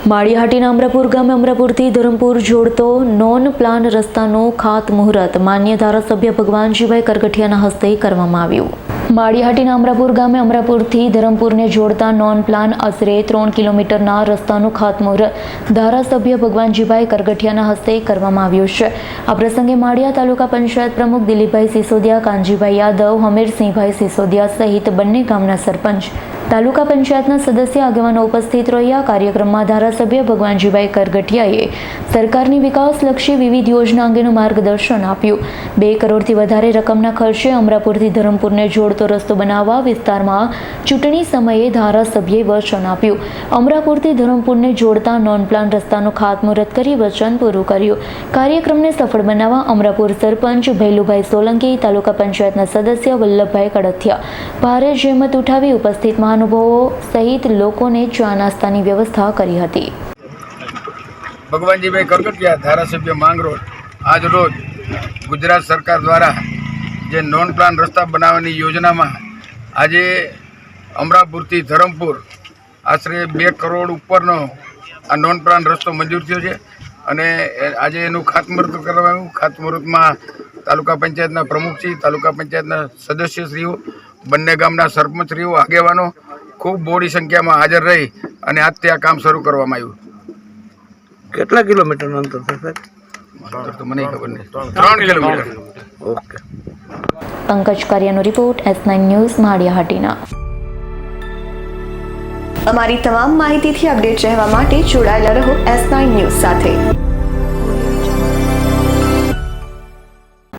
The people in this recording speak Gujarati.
માળિયાહાટીના અમરાપુર ગામે અમરાપુરથી ધરમપુર જોડતો નોન પ્લાન રસ્તાનું ખાતમુહૂર્ત માન્ય ધારાસભ્ય ભગવાનજીભાઈ કરગઠિયાના હસ્તે કરવામાં આવ્યું। માળિયાહાટીના અમરાપુર ગામે અમરાપુરથી ધરમપુરને જોડતા નોન પ્લાન આશરે 3 કિલોમીટરના રસ્તાનું ખાતમુહૂર્ત ધારાસભ્ય ભગવાનજીભાઈ કરગઠિયાના હસ્તે કરવામાં આવ્યું છે। આ પ્રસંગે માળિયા તાલુકા પંચાયત પ્રમુખ દિલીપભાઈ સિસોદિયા, કાનજીભાઈ યાદવ, હમીરસિંહભાઈ સિસોદિયા સહિત બંને ગામના સરપંચ, તાલુકા પંચાયતના સદસ્ય આગેવાનો ઉપસ્થિત રહ્યા। કાર્યક્રમમાં ધારાસભ્ય ભગવાનજીભાઈ કરગઠિયાએ સરકારની વિકાસલક્ષી વિવિધ યોજના અંગેનું માર્ગદર્શન આપ્યું। 2 કરોડથી વધારે રકમના ખર્ચે અમરાપુરથી ધરમપુરને જોડતો રસ્તો બનાવવા વિસ્તારમાં ચૂંટણી સમયે ધારાસભ્યએ વચન આપ્યું। અમરાપુરથી ધરમપુરને જોડતા નોન પ્લાન રસ્તાનું ખાતમુહૂર્ત કરી વચન પૂરું કર્યું। કાર્યક્રમને સફળ બનાવવા અમરાપુર સરપંચ ભૈલુભાઈ સોલંકી, તાલુકા પંચાયતના સદસ્ય વલ્લભભાઈ કડથિયા ભારે જહેમત ઉઠાવી ઉપસ્થિત મહાનુભાવો સહિત લોકોને ચા નાસ્તાની વ્યવસ્થા કરી હતી। ભગવાનજીભાઈ કરગઠિયા, ધારાસભ્ય માંગરોળ, આજ રોજ ગુજરાત સરકાર દ્વારા જે નોન પ્લાન રસ્તા બનાવવાની યોજનામાં આજે અમરાપુરથી ધરમપુર આશરે 2 કરોડ ઉપરનો આ નોન પ્લાન રસ્તો મંજૂર થયો છે અને આજે એનું ખાતમુહૂર્ત કરવામાં આવ્યું। ખાતમુહૂર્તમાં તાલુકા પંચાયતના પ્રમુખશ્રી, તાલુકા પંચાયતના સદસ્યશ્રીઓ, બંને ગામના સરપંચશ્રીઓ, આગેવાનો ખૂબ મોટી સંખ્યામાં હાજર રહી અને આજથી આ કામ શરૂ કરવામાં આવ્યું। કેટલા કિલોમીટરનું અંતર થશે? તો મને ખબર નહીં, 3 કિલોમીટર। ઓકે। પંકજ કારિયાનો રિપોર્ટ, S9 ન્યૂઝ, માળિયાહાટીના। અમારી તમામ માહિતીથી અપડેટ રહેવા માટે જોડાયેલા રહો S9 ન્યૂઝ સાથે।